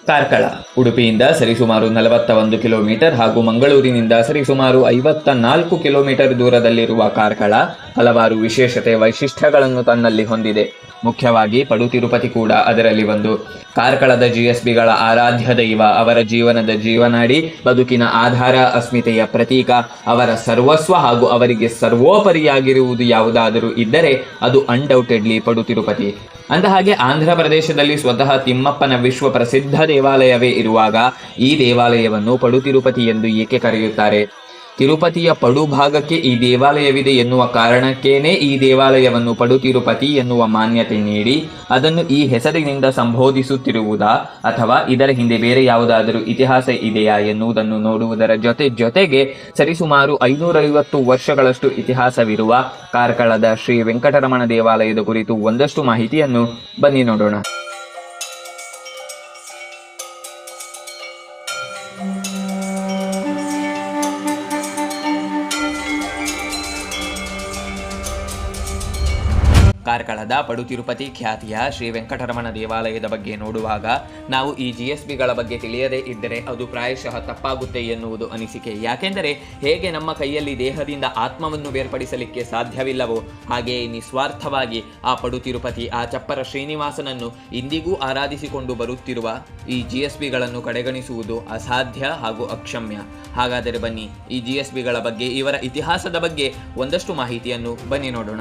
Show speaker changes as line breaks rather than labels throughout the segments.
ಕಾರ್ಕಳ ಉಡುಪಿಯಿಂದ ಸರಿಸುಮಾರು 41 ಕಿಲೋಮೀಟರ್ ಹಾಗೂ ಮಂಗಳೂರಿನಿಂದ ಸರಿಸುಮಾರು 54 ಕಿಲೋಮೀಟರ್ ದೂರದಲ್ಲಿರುವ ಕಾರ್ಕಳ ಹಲವಾರು ವಿಶೇಷತೆ ವೈಶಿಷ್ಟ್ಯಗಳನ್ನು ತನ್ನಲ್ಲಿ ಹೊಂದಿದೆ. ಮುಖ್ಯವಾಗಿ ಪಡು ತಿರುಪತಿ ಕೂಡ ಅದರಲ್ಲಿ ಒಂದು. ಕಾರ್ಕಳದ ಜಿಎಸ್ಬಿಗಳ ಆರಾಧ್ಯ ದೈವ, ಅವರ ಜೀವನದ ಜೀವನಾಡಿ, ಬದುಕಿನ ಆಧಾರ, ಅಸ್ಮಿತೆಯ ಪ್ರತೀಕ, ಅವರ ಸರ್ವಸ್ವ ಹಾಗೂ ಅವರಿಗೆ ಸರ್ವೋಪರಿಯಾಗಿರುವುದು ಯಾವುದಾದರೂ ಇದ್ದರೆ ಅದು ಅನ್ಡೌಟೆಡ್ಲಿ ಪಡು ತಿರುಪತಿ. ಅಂದಹಾಗೆ ಆಂಧ್ರ ಪ್ರದೇಶದಲ್ಲಿ ಸ್ವತಃ ತಿಮ್ಮಪ್ಪನ ವಿಶ್ವ ಪ್ರಸಿದ್ಧ ದೇವಾಲಯವೇ ಇರುವಾಗ ಈ ದೇವಾಲಯವನ್ನು ಪಡು ತಿರುಪತಿ ಎಂದು ಏಕೆ ಕರೆಯುತ್ತಾರೆ? ತಿರುಪತಿಯ ಪಡು ಭಾಗಕ್ಕೆ ಈ ದೇವಾಲಯವಿದೆ ಎನ್ನುವ ಕಾರಣಕ್ಕೇನೆ ಈ ದೇವಾಲಯವನ್ನು ಪಡು ತಿರುಪತಿ ಎನ್ನುವ ಮಾನ್ಯತೆ ನೀಡಿ ಅದನ್ನು ಈ ಹೆಸರಿನಿಂದ ಸಂಬೋಧಿಸುತ್ತಿರುವುದಾ ಅಥವಾ ಇದರ ಹಿಂದೆ ಬೇರೆ ಯಾವುದಾದರೂ ಇತಿಹಾಸ ಇದೆಯಾ ಎನ್ನುವುದನ್ನು ನೋಡುವುದರ ಜೊತೆಗೆ ಸರಿಸುಮಾರು 550 ವರ್ಷಗಳಷ್ಟು ಇತಿಹಾಸವಿರುವ ಕಾರ್ಕಳದ ಶ್ರೀ ವೆಂಕಟರಮಣ ದೇವಾಲಯದ ಕುರಿತು ಒಂದಷ್ಟು ಮಾಹಿತಿಯನ್ನು ಬನ್ನಿ ನೋಡೋಣ. ಕಾರ್ಕಳದ ಪಡು ತಿರುಪತಿ ಖ್ಯಾತಿಯ ಶ್ರೀ ವೆಂಕಟರಮಣ ದೇವಾಲಯದ ಬಗ್ಗೆ ನೋಡುವಾಗ ನಾವು ಈ ಜಿಎಸ್ಬಿಗಳ ಬಗ್ಗೆ ತಿಳಿಯದೇ ಇದ್ದರೆ ಅದು ಪ್ರಾಯಶಃ ತಪ್ಪಾಗುತ್ತೆ ಎನ್ನುವುದು ಅನಿಸಿಕೆ. ಯಾಕೆಂದರೆ ಹೇಗೆ ನಮ್ಮ ಕೈಯಲ್ಲಿ ದೇಹದಿಂದ ಆತ್ಮವನ್ನು ಬೇರ್ಪಡಿಸಲಿಕ್ಕೆ ಸಾಧ್ಯವಿಲ್ಲವೋ ಹಾಗೆಯೇ ನಿಸ್ವಾರ್ಥವಾಗಿ ಆ ಪಡು ತಿರುಪತಿ, ಆ ಚಪ್ಪರ ಶ್ರೀನಿವಾಸನನ್ನು ಇಂದಿಗೂ ಆರಾಧಿಸಿಕೊಂಡು ಬರುತ್ತಿರುವ ಈ ಜಿಎಸ್ಬಿಗಳನ್ನು ಕಡೆಗಣಿಸುವುದು ಅಸಾಧ್ಯ ಹಾಗೂ ಅಕ್ಷಮ್ಯ. ಹಾಗಾದರೆ ಬನ್ನಿ ಈ ಜಿಎಸ್ಬಿಗಳ ಬಗ್ಗೆ, ಇವರ ಇತಿಹಾಸದ ಬಗ್ಗೆ ಒಂದಷ್ಟು ಮಾಹಿತಿಯನ್ನು ಬನ್ನಿ ನೋಡೋಣ.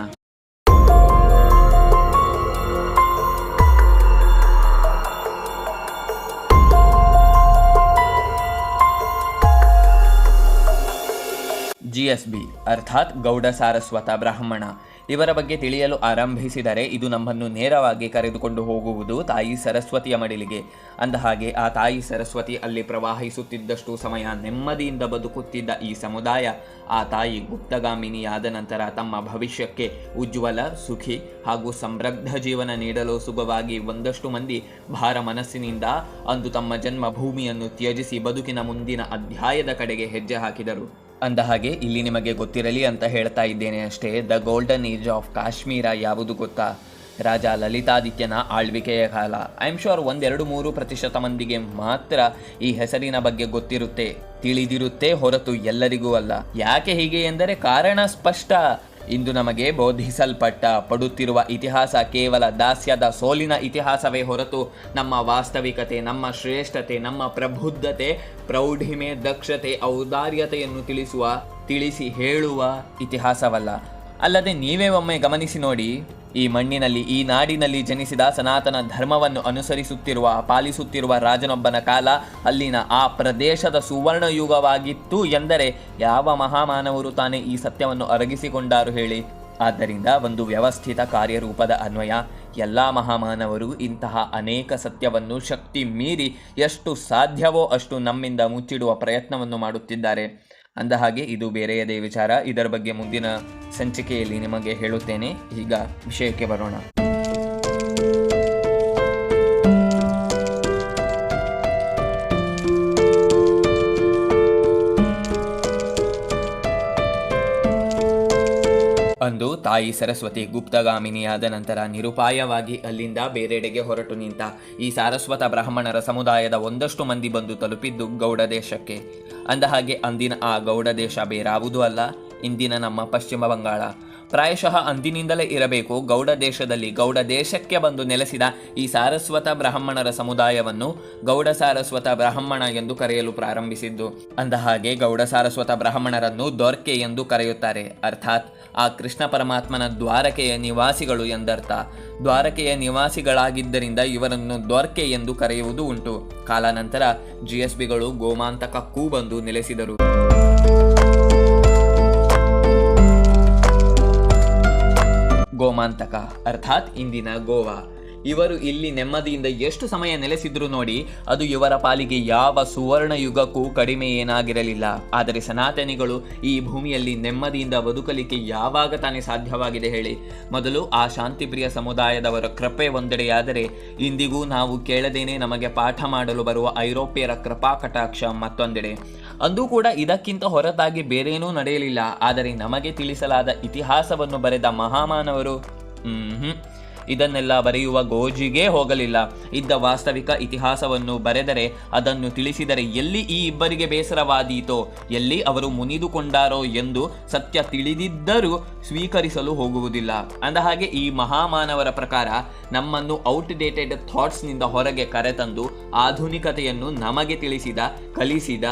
ಜಿಎಸ್ಬಿ ಅರ್ಥಾತ್ ಗೌಡ ಸಾರಸ್ವತ ಬ್ರಾಹ್ಮಣ. ಇವರ ಬಗ್ಗೆ ತಿಳಿಯಲು ಆರಂಭಿಸಿದರೆ ಇದು ನಮ್ಮನ್ನು ನೇರವಾಗಿ ಕರೆದುಕೊಂಡು ಹೋಗುವುದು ತಾಯಿ ಸರಸ್ವತಿಯ ಮಡಿಲಿಗೆ. ಅಂದಹಾಗೆ ಆ ತಾಯಿ ಸರಸ್ವತಿ ಅಲ್ಲಿ ಪ್ರವಾಹಿಸುತ್ತಿದ್ದಷ್ಟು ಸಮಯ ನೆಮ್ಮದಿಯಿಂದ ಬದುಕುತ್ತಿದ್ದ ಈ ಸಮುದಾಯ ಆ ತಾಯಿ ಗುಪ್ತಗಾಮಿನಿಯಾದ ನಂತರ ತಮ್ಮ ಭವಿಷ್ಯಕ್ಕೆ ಉಜ್ವಲ, ಸುಖಿ ಹಾಗೂ ಸಮೃದ್ಧ ಜೀವನ ನೀಡಲು ಸುಖವಾಗಿ ಒಂದಷ್ಟು ಮಂದಿ ಭಾರ ಮನಸ್ಸಿನಿಂದ ಅಂದು ತಮ್ಮ ಜನ್ಮ ಭೂಮಿಯನ್ನು ತ್ಯಜಿಸಿ ಬದುಕಿನ ಮುಂದಿನ ಅಧ್ಯಾಯದ ಕಡೆಗೆ ಹೆಜ್ಜೆ ಹಾಕಿದರು. ಅಂದಹಾಗೆ ಇಲ್ಲಿ ನಿಮಗೆ ಗೊತ್ತಿರಲಿ ಅಂತ ಹೇಳ್ತಾ ಇದ್ದೇನೆ ಅಷ್ಟೇ. The golden age of Kashmir ಯಾವುದು ಗೊತ್ತಾ? ರಾಜ ಲಲಿತಾದಿತ್ಯನ ಆಳ್ವಿಕೆಯ ಕಾಲ. ಐ ಆಮ್ ಶೋರ್ 1-2-3% ಮಂದಿಗೆ ಮಾತ್ರ ಈ ಹೆಸರಿನ ಬಗ್ಗೆ ಗೊತ್ತಿರುತ್ತೆ, ತಿಳಿದಿರುತ್ತೆ, ಹೊರತು ಎಲ್ಲರಿಗೂ ಅಲ್ಲ. ಯಾಕೆ ಹೀಗೆ ಎಂದರೆ ಕಾರಣ ಸ್ಪಷ್ಟ. ಇಂದು ನಮಗೆ ಬೋಧಿಸಲ್ಪಟ್ಟ ಪಡುತ್ತಿರುವ ಇತಿಹಾಸ ಕೇವಲ ದಾಸ್ಯದ ಸೋಲಿನ ಇತಿಹಾಸವೇ ಹೊರತು ನಮ್ಮ ವಾಸ್ತವಿಕತೆ, ನಮ್ಮ ಶ್ರೇಷ್ಠತೆ, ನಮ್ಮ ಪ್ರಬುದ್ಧತೆ, ಪ್ರೌಢಿಮೆ, ದಕ್ಷತೆ, ಔದಾರ್ಯತೆಯನ್ನು ತಿಳಿಸಿ ಹೇಳುವ ಇತಿಹಾಸವಲ್ಲ. ಅಲ್ಲದೆ ನೀವೇ ಒಮ್ಮೆ ಗಮನಿಸಿ ನೋಡಿ, ಈ ಮಣ್ಣಿನಲ್ಲಿ, ಈ ನಾಡಿನಲ್ಲಿ ಜನಿಸಿದ ಸನಾತನ ಧರ್ಮವನ್ನು ಅನುಸರಿಸುತ್ತಿರುವ, ಪಾಲಿಸುತ್ತಿರುವ ರಾಜನೊಬ್ಬನ ಕಾಲ ಅಲ್ಲಿನ ಆ ಪ್ರದೇಶದ ಸುವರ್ಣ ಯುಗವಾಗಿತ್ತು ಎಂದರೆ ಯಾವ ಮಹಾಮಾನವರು ತಾನೇ ಈ ಸತ್ಯವನ್ನು ಅರಗಿಸಿಕೊಂಡಾರು ಹೇಳಿ? ಆದ್ದರಿಂದ ಒಂದು ವ್ಯವಸ್ಥಿತ ಕಾರ್ಯರೂಪದ ಅನ್ವಯ ಎಲ್ಲ ಮಹಾಮಾನವರು ಇಂತಹ ಅನೇಕ ಸತ್ಯವನ್ನು ಶಕ್ತಿ ಮೀರಿ ಎಷ್ಟು ಸಾಧ್ಯವೋ ಅಷ್ಟು ನಮ್ಮಿಂದ ಮುಚ್ಚಿಡುವ ಪ್ರಯತ್ನವನ್ನು ಮಾಡುತ್ತಿದ್ದಾರೆ. ಅಂದಹಾಗೆ ಇದು ಬೇರೆಯದೇ ವಿಚಾರ. ಇದರ ಬಗ್ಗೆ ಮುಂದಿನ ಸಂಚಿಕೆಯಲ್ಲಿ ನಿಮಗೆ ಹೇಳುತ್ತೇನೆ. ಈಗ ವಿಷಯಕ್ಕೆ ಬರೋಣ. ಅಂದು ತಾಯಿ ಸರಸ್ವತಿ ಗುಪ್ತಗಾಮಿನಿಯಾದ ನಂತರ ನಿರುಪಾಯವಾಗಿ ಅಲ್ಲಿಂದ ಬೇರೆಡೆಗೆ ಹೊರಟು ನಿಂತ ಈ ಸಾರಸ್ವತ ಬ್ರಾಹ್ಮಣರ ಸಮುದಾಯದ ಒಂದಷ್ಟು ಮಂದಿ ಬಂದು ತಲುಪಿದ್ದು ಗೌಡ ದೇಶಕ್ಕೆ. ಅಂದಹಾಗೆ ಅಂದಿನ ಆ ಗೌಡ ದೇಶ ಬೇರಾವುದೂ ಅಲ್ಲ, ಇಂದಿನ ನಮ್ಮ ಪಶ್ಚಿಮ ಬಂಗಾಳ. ಪ್ರಾಯಶಃ ಅಂದಿನಿಂದಲೇ ಇರಬೇಕು ಗೌಡ ದೇಶದಲ್ಲಿ, ಗೌಡ ದೇಶಕ್ಕೆ ಬಂದು ನೆಲೆಸಿದ ಈ ಸಾರಸ್ವತ ಬ್ರಾಹ್ಮಣರ ಸಮುದಾಯವನ್ನು ಗೌಡ ಸಾರಸ್ವತ ಬ್ರಾಹ್ಮಣ ಎಂದು ಕರೆಯಲು ಪ್ರಾರಂಭಿಸಿದ್ದು. ಅಂದಹಾಗೆ ಗೌಡ ಸಾರಸ್ವತ ಬ್ರಾಹ್ಮಣರನ್ನು ದೊರ್ಕೆ ಎಂದು ಕರೆಯುತ್ತಾರೆ. ಅರ್ಥಾತ್ ಆ ಕೃಷ್ಣ ಪರಮಾತ್ಮನ ದ್ವಾರಕೆಯ ನಿವಾಸಿಗಳು ಎಂದರ್ಥ. ದ್ವಾರಕೆಯ ನಿವಾಸಿಗಳಾಗಿದ್ದರಿಂದ ಇವರನ್ನು ದೊರ್ಕೆ ಎಂದು ಕರೆಯುವುದು ಉಂಟು. ಕಾಲಾನಂತರ ಜಿಎಸ್ಬಿಗಳು ಗೋಮಾಂತಕಕ್ಕೂ ಬಂದು ನೆಲೆಸಿದರು. ಗೋಮಾಂತಕ ಅರ್ಥಾತ್ ಇಂದಿನ ಗೋವಾ. ಇವರು ಇಲ್ಲಿ ನೆಮ್ಮದಿಯಿಂದ ಎಷ್ಟು ಸಮಯ ನೆಲೆಸಿದ್ರು ನೋಡಿ, ಅದು ಇವರ ಪಾಲಿಗೆ ಯಾವ ಸುವರ್ಣ ಯುಗಕ್ಕೂ ಕಡಿಮೆ ಏನಾಗಿರಲಿಲ್ಲ. ಆದರೆ ಸನಾತನಿಗಳು ಈ ಭೂಮಿಯಲ್ಲಿ ನೆಮ್ಮದಿಯಿಂದ ಬದುಕಲಿಕ್ಕೆ ಯಾವಾಗ ತಾನೇ ಸಾಧ್ಯವಾಗಿದೆ ಹೇಳಿ? ಮೊದಲು ಆ ಶಾಂತಿಪ್ರಿಯ ಸಮುದಾಯದವರ ಕೃಪೆ ಒಂದೆಡೆಯಾದರೆ, ಇಂದಿಗೂ ನಾವು ಕೇಳದೇನೆ ನಮಗೆ ಪಾಠ ಮಾಡಲು ಬರುವ ಐರೋಪ್ಯರ ಕೃಪಾ ಕಟಾಕ್ಷ ಮತ್ತೊಂದೆಡೆ. ಅಂದೂ ಕೂಡ ಇದಕ್ಕಿಂತ ಹೊರತಾಗಿ ಬೇರೇನೂ ನಡೆಯಲಿಲ್ಲ. ಆದರೆ ನಮಗೆ ತಿಳಿಸಲಾದ ಇತಿಹಾಸವನ್ನು ಬರೆದ ಮಹಾಮಾನವರು ಇದನ್ನೆಲ್ಲ ಬರೆಯುವ ಗೋಜಿಗೆ ಹೋಗಲಿಲ್ಲ. ಇದ್ದ ವಾಸ್ತವಿಕ ಇತಿಹಾಸವನ್ನು ಬರೆದರೆ, ಅದನ್ನು ತಿಳಿಸಿದರೆ ಎಲ್ಲಿ ಈ ಇಬ್ಬರಿಗೆ ಬೇಸರವಾದೀತೋ, ಎಲ್ಲಿ ಅವರು ಮುನಿದುಕೊಂಡಾರೋ ಎಂದು ಸತ್ಯ ತಿಳಿದಿದ್ದರೂ ಸ್ವೀಕರಿಸಲು ಹೋಗುವುದಿಲ್ಲ. ಅಂದಹಾಗೆ ಈ ಮಹಾಮಾನವರ ಪ್ರಕಾರ ನಮ್ಮನ್ನು ಔಟ್ಡೇಟೆಡ್ ಥಾಟ್ಸ್ನಿಂದ ಹೊರಗೆ ಕರೆತಂದು ಆಧುನಿಕತೆಯನ್ನು ನಮಗೆ ಕಲಿಸಿದ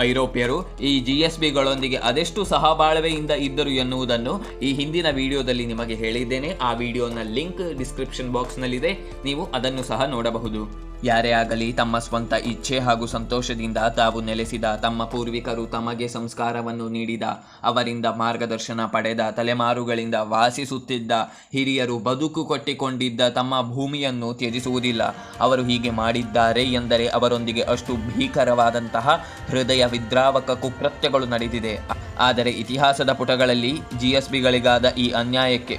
ಐರೋಪ್ಯರು ಈ GSBಗಳೊಂದಿಗೆ ಅದೆಷ್ಟು ಸಹಬಾಳ್ವೆಯಿಂದ ಇದ್ದರು ಎನ್ನುವುದನ್ನು ಈ ಹಿಂದಿನ ವಿಡಿಯೋದಲ್ಲಿ ನಿಮಗೆ ಹೇಳಿದ್ದೇನೆ. ಆ ವಿಡಿಯೋನ ಲಿಂಕ್ ಡಿಸ್ಕ್ರಿಪ್ಷನ್ ಬಾಕ್ಸ್ನಲ್ಲಿದೆ, ನೀವು ಅದನ್ನು ಸಹ ನೋಡಬಹುದು. ಯಾರೇ ಆಗಲಿ ತಮ್ಮ ಸ್ವಂತ ಇಚ್ಛೆ ಹಾಗೂ ಸಂತೋಷದಿಂದ ತಾವು ನೆಲೆಸಿದ, ತಮ್ಮ ಪೂರ್ವಿಕರು ತಮಗೆ ಸಂಸ್ಕಾರವನ್ನು ನೀಡಿದ, ಅವರಿಂದ ಮಾರ್ಗದರ್ಶನ ಪಡೆದ, ತಲೆಮಾರುಗಳಿಂದ ವಾಸಿಸುತ್ತಿದ್ದ ಹಿರಿಯರು ಬದುಕು ಕೊಟ್ಟಿಕೊಂಡಿದ್ದ ತಮ್ಮ ಭೂಮಿಯನ್ನು ತ್ಯಜಿಸುವುದಿಲ್ಲ. ಅವರು ಹೀಗೆ ಮಾಡಿದ್ದಾರೆ ಎಂದರೆ ಅವರೊಂದಿಗೆ ಅಷ್ಟು ಭೀಕರವಾದಂತಹ ಹೃದಯ ವಿದ್ರಾವಕ ಕುಕೃತ್ಯಗಳು ನಡೆದಿದೆ. ಆದರೆ ಇತಿಹಾಸದ ಪುಟಗಳಲ್ಲಿ GSBಗಳಿಗಾದ ಈ ಅನ್ಯಾಯಕ್ಕೆ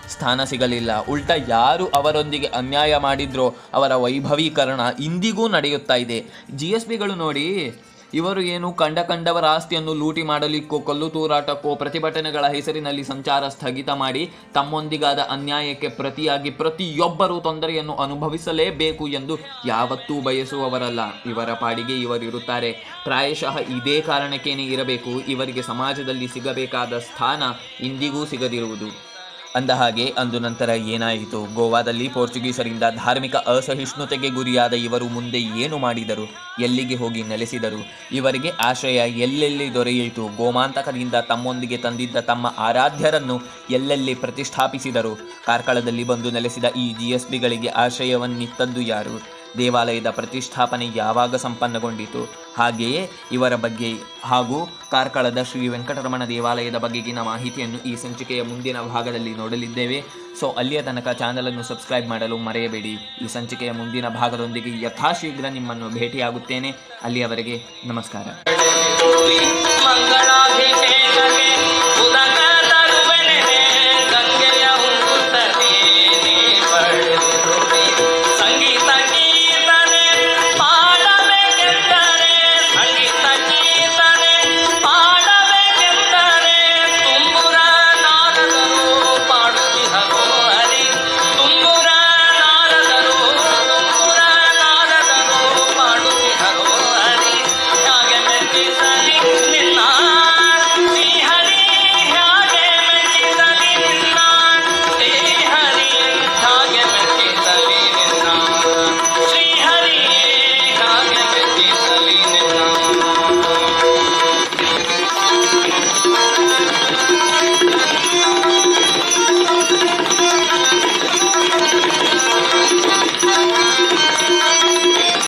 ಸ್ಥಾನ ಸಿಗಲಿಲ್ಲ. ಉಲ್ಟಾ ಯಾರು ಅವರೊಂದಿಗೆ ಅನ್ಯಾಯ ಮಾಡಿದ್ರೋ ಅವರ ವೈಭವೀಕರಣ ಇಂದಿಗೂ ನಡೆಯುತ್ತಾ ಇದೆ. GSBಗಳು ನೋಡಿ, ಇವರು ಏನು ಕಂಡವರ ಆಸ್ತಿಯನ್ನು ಲೂಟಿ ಮಾಡಲಿಕ್ಕೋ, ಕಲ್ಲು ತೂರಾಟಕ್ಕೋ, ಪ್ರತಿಭಟನೆಗಳ ಹೆಸರಿನಲ್ಲಿ ಸಂಚಾರ ಸ್ಥಗಿತ ಮಾಡಿ ತಮ್ಮೊಂದಿಗಾದ ಅನ್ಯಾಯಕ್ಕೆ ಪ್ರತಿಯಾಗಿ ಪ್ರತಿಯೊಬ್ಬರೂ ತೊಂದರೆಯನ್ನು ಅನುಭವಿಸಲೇಬೇಕು ಎಂದು ಯಾವತ್ತೂ ಬಯಸುವವರಲ್ಲ. ಇವರ ಪಾಡಿಗೆ ಇವರಿರುತ್ತಾರೆ. ಪ್ರಾಯಶಃ ಇದೇ ಕಾರಣಕ್ಕೇನೆ ಇರಬೇಕು ಇವರಿಗೆ ಸಮಾಜದಲ್ಲಿ ಸಿಗಬೇಕಾದ ಸ್ಥಾನ ಇಂದಿಗೂ ಸಿಗದಿರುವುದು. ಅಂದಹಾಗೆ ಅಂದು ನಂತರ ಏನಾಯಿತು? ಗೋವಾದಲ್ಲಿ ಪೋರ್ಚುಗೀಸರಿಂದ ಧಾರ್ಮಿಕ ಅಸಹಿಷ್ಣುತೆಗೆ ಗುರಿಯಾದ ಇವರು ಮುಂದೆ ಏನು ಮಾಡಿದರು? ಎಲ್ಲಿಗೆ ಹೋಗಿ ನೆಲೆಸಿದರು? ಇವರಿಗೆ ಆಶ್ರಯ ಎಲ್ಲೆಲ್ಲಿ ದೊರೆಯಿತು? ಗೋಮಾಂತಕದಿಂದ ತಮ್ಮೊಂದಿಗೆ ತಂದಿದ್ದ ತಮ್ಮ ಆರಾಧ್ಯರನ್ನು ಎಲ್ಲೆಲ್ಲಿ ಪ್ರತಿಷ್ಠಾಪಿಸಿದರು? ಕಾರ್ಕಳದಲ್ಲಿ ಬಂದು ನೆಲೆಸಿದ ಈ GSBಗಳಿಗೆ ಆಶ್ರಯವನ್ನಿತ್ತದ್ದು ಯಾರು? ದೇವಾಲಯದ ಪ್ರತಿಷ್ಠಾಪನೆ ಯಾವಾಗ ಸಂಪನ್ನಗೊಂಡಿತು? ಹಾಗೆಯೇ ಇವರ ಬಗ್ಗೆ ಹಾಗೂ ಕಾರ್ಕಳದ ಶ್ರೀ ವೆಂಕಟರಮಣ ದೇವಾಲಯದ ಬಗೆಗಿನ ಮಾಹಿತಿಯನ್ನು ಈ ಸಂಚಿಕೆಯ ಮುಂದಿನ ಭಾಗದಲ್ಲಿ ನೋಡಲಿದ್ದೇವೆ. ಸೊ ಅಲ್ಲಿಯ ತನಕ ಚಾನಲನ್ನು ಸಬ್ಸ್ಕ್ರೈಬ್ ಮಾಡಲು ಮರೆಯಬೇಡಿ. ಈ ಸಂಚಿಕೆಯ ಮುಂದಿನ ಭಾಗದೊಂದಿಗೆ ಯಥಾಶೀಘ್ರ ನಿಮ್ಮನ್ನು ಭೇಟಿಯಾಗುತ್ತೇನೆ. ಅಲ್ಲಿಯವರೆಗೆ ನಮಸ್ಕಾರ.